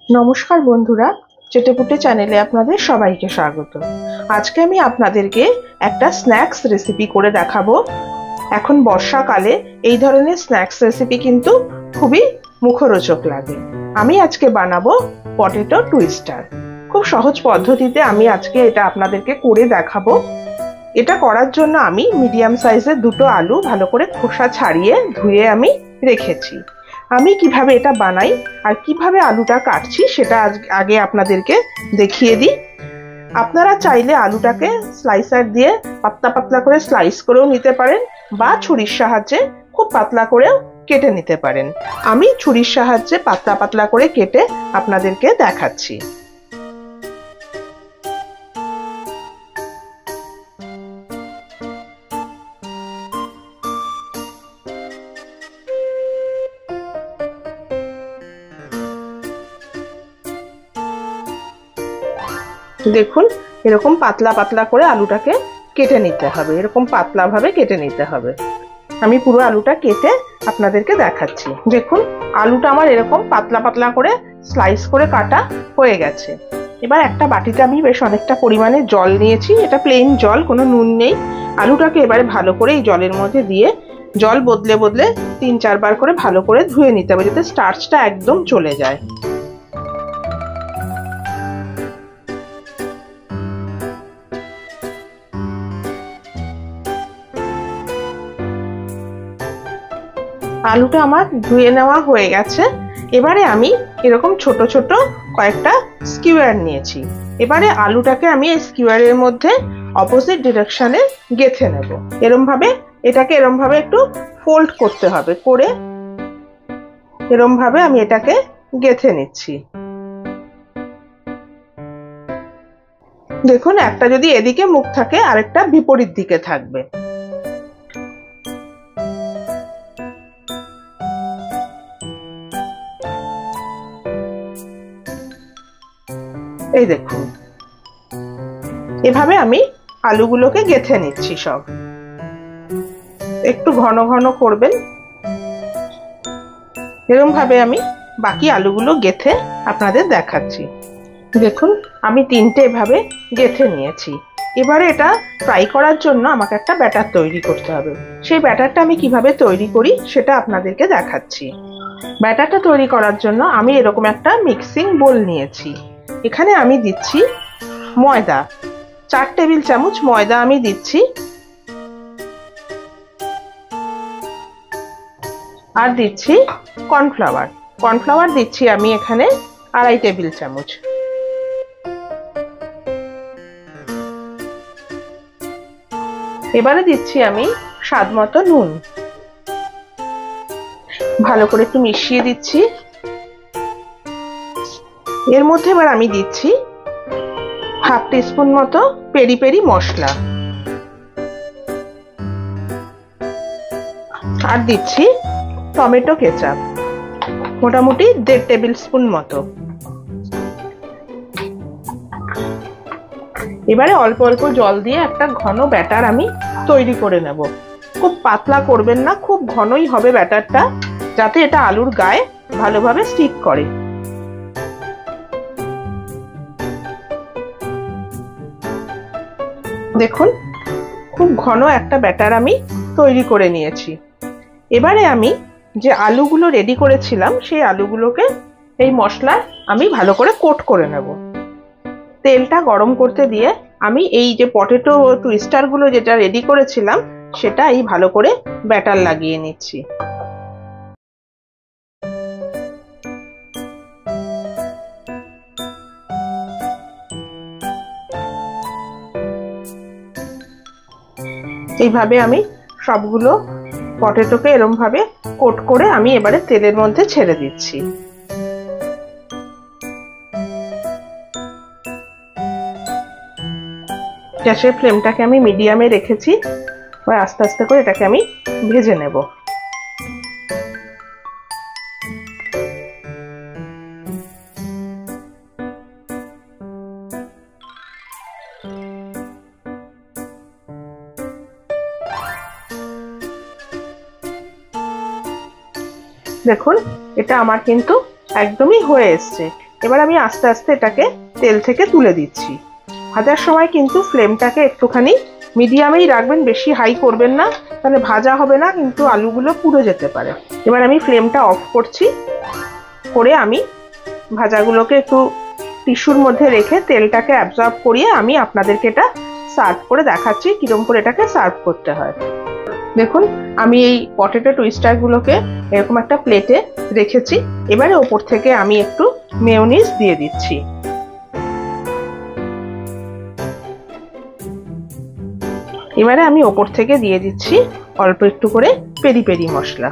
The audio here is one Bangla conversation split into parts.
নমস্কার বন্ধুরা, চেটেপুটে চ্যানেলে আপনাদের সবাইকে স্বাগত। আজকে আমি আপনাদেরকে একটা স্ন্যাক্স রেসিপি করে দেখাবো। এখন বর্ষাকালে এই ধরনের স্ন্যাক্স রেসিপি কিন্তু খুবই মুখরোচক লাগে। আমি আজকে বানাবো পটেটো টুইস্টার। খুব সহজ পদ্ধতিতে আমি আজকে এটা আপনাদেরকে করে দেখাবো। এটা করার জন্য আমি মিডিয়াম সাইজের দুটো আলু ভালো করে খোসা ছাড়িয়ে ধুয়ে আমি রেখেছি। আমি কিভাবে এটা বানাই আর কিভাবে আলুটা কাটছি সেটা আগে আপনাদেরকে দেখিয়ে দিই। আপনারা চাইলে আলুটাকে স্লাইসার দিয়ে পাতলা পাতলা করে স্লাইস করেও নিতে পারেন বা ছুরির সাহায্যে খুব পাতলা করেও কেটে নিতে পারেন। আমি ছুরির সাহায্যে পাতলা পাতলা করে কেটে আপনাদেরকে দেখাচ্ছি। দেখুন, এরকম পাতলা পাতলা করে আলুটাকে কেটে নিতে হবে, এরকম পাতলা ভাবে কেটে নিতে হবে। আমি পুরো আলুটা কেটে আপনাদেরকে দেখাচ্ছি। দেখুন, আলুটা আমার এরকম পাতলা পাতলা করে স্লাইস করে কাটা হয়ে গেছে। এবার একটা বাটিতে আমি বেশ অনেকটা পরিমাণে জল নিয়েছি, এটা প্লেন জল, কোনো নুন নেই। আলুটাকে এবারে ভালো করে এই জলের মধ্যে দিয়ে জল বদলে বদলে 3-4 বার করে ভালো করে ধুয়ে নিতে হবে, যাতে স্টার্চটা একদম চলে যায়। আলুটা আমার ধুয়ে নেওয়া হয়ে গেছে। এবারে আমি এরকম ছোট ছোট কয়েকটা স্কিওয়ার নিয়েছি। এবারে আলুটাকে আমি এই স্কিওয়ারের মধ্যে অপোজিট ডিরেকশনে গেঁথে নেব। এটাকে এরম ভাবে একটু ফোল্ড করতে হবে, করে এরম ভাবে আমি এটাকে গেঁথে নিচ্ছি। দেখুন, একটা যদি এদিকে মুখ থাকে আরেকটা বিপরীত দিকে থাকবে। এই দেখুন, এভাবে আমি আলুগুলোকে গেঁথে নিচ্ছি। সব একটু ঘন ঘন করবেন। এরকম ভাবে আমি বাকি আলুগুলো গেঁথে আপনাদের দেখাচ্ছি। দেখুন, আমি 3টে এভাবে গেঁথে নিয়েছি। এবারে এটা ফ্রাই করার জন্য আমাকে একটা ব্যাটার তৈরি করতে হবে। সেই ব্যাটারটা আমি কিভাবে তৈরি করি সেটা আপনাদেরকে দেখাচ্ছি। ব্যাটারটা তৈরি করার জন্য আমি এরকম একটা মিক্সিং বোল নিয়েছি। এখানে আমি দিচ্ছি ময়দা, 4 টেবিল চামচ ময়দা আমি দিচ্ছি। আর দিচ্ছি কর্নফ্লাওয়ার। কর্নফ্লাওয়ার দিচ্ছি আমি এখানে 2.5 টেবিল চামচ। এবারে দিচ্ছি আমি স্বাদ মতো নুন। ভালো করে একটু মিশিয়ে দিচ্ছি। এর মধ্যে এবার আমি দিচ্ছি 1/2 টিস্পুন মতো পেরি পেরি মশলা। আর দিচ্ছি টমেটো কেচাপ, মোটামুটি 1.5 টেবিল স্পুন মতো। এবারে অল্প অল্প জল দিয়ে একটা ঘন ব্যাটার আমি তৈরি করে নেব। খুব পাতলা করবেন না, খুব ঘনই হবে ব্যাটারটা, যাতে এটা আলুর গায়ে ভালোভাবে স্টিক করে। দেখুন, খুব ঘন একটা ব্যাটার আমি তৈরি করে নিয়েছি। এবারে আমি যে আলুগুলো রেডি করেছিলাম সেই আলুগুলোকে এই মশলা আমি ভালো করে কোট করে নেব। তেলটা গরম করতে দিয়ে আমি এই যে পটেটো টুইস্টার গুলো যেটা রেডি করেছিলাম সেটা এই ভালো করে ব্যাটার লাগিয়ে নিচ্ছি। এইভাবে আমি সবগুলো পটেটোকে এরম ভাবে কোট করে আমি এবারে তেলের মধ্যে ছেড়ে দিচ্ছি। গ্যাসের ফ্লেমটাকে আমি মিডিয়ামে রেখেছি। আস্তে আস্তে করে এটাকে আমি ভেজে নেব। দেখুন, এটা আমার কিন্তু একদমই হয়ে এসছে। এবার আমি আস্তে আস্তে এটাকে তেল থেকে তুলে দিচ্ছি। ভাজার সময় কিন্তু ফ্লেমটাকে একটুখানি মিডিয়ামেই রাখবেন, বেশি হাই করবেন না, তাহলে ভাজা হবে না, কিন্তু আলুগুলো পুড়ে যেতে পারে। এবার আমি ফ্লেমটা অফ করছি, করে আমি ভাজাগুলোকে একটু টিস্যুর মধ্যে রেখে তেলটাকে অ্যাবজর্ব করিয়ে আমি আপনাদেরকে এটা সার্ভ করে দেখাচ্ছি কিরকম করে এটাকে সার্ভ করতে হয়। দেখুন, আমি এই পটেটো টুইস্টারগুলোকে এরকম একটা প্লেটে রেখেছি। এবারে ওপর থেকে আমি একটু মেয়োনিজ দিয়ে দিচ্ছি। এবারে আমি ওপর থেকে দিয়ে দিচ্ছি অল্প একটু করে পেরি পেরি মশলা।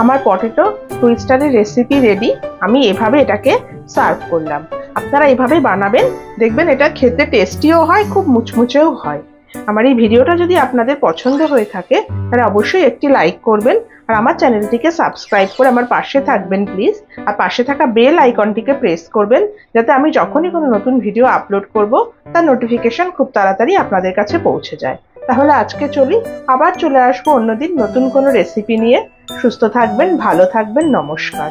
আমার পটেটো টুইস্টারের রেসিপি রেডি। আমি এভাবে এটাকে সার্ভ করলাম। আপনারা এভাবে বানাবেন, দেখবেন এটা খেতে টেস্টিও হয়, খুব মুচমুচেও হয়। আমার এই ভিডিওটা যদি আপনাদের পছন্দ হয়ে থাকে তাহলে অবশ্যই একটি লাইক করবেন, আর আমার চ্যানেলটিকে সাবস্ক্রাইব করে আমার পাশে থাকবেন প্লিজ। আর পাশে থাকা বেল আইকনটিকে প্রেস করবেন, যাতে আমি যখনই কোনো নতুন ভিডিও আপলোড করব তার নোটিফিকেশন খুব তাড়াতাড়ি আপনাদের কাছে পৌঁছে যায়। তাহলে আজকে চলি, আবার চলে আসবো অন্যদিন নতুন কোনো রেসিপি নিয়ে। সুস্থ থাকবেন, ভালো থাকবেন, নমস্কার।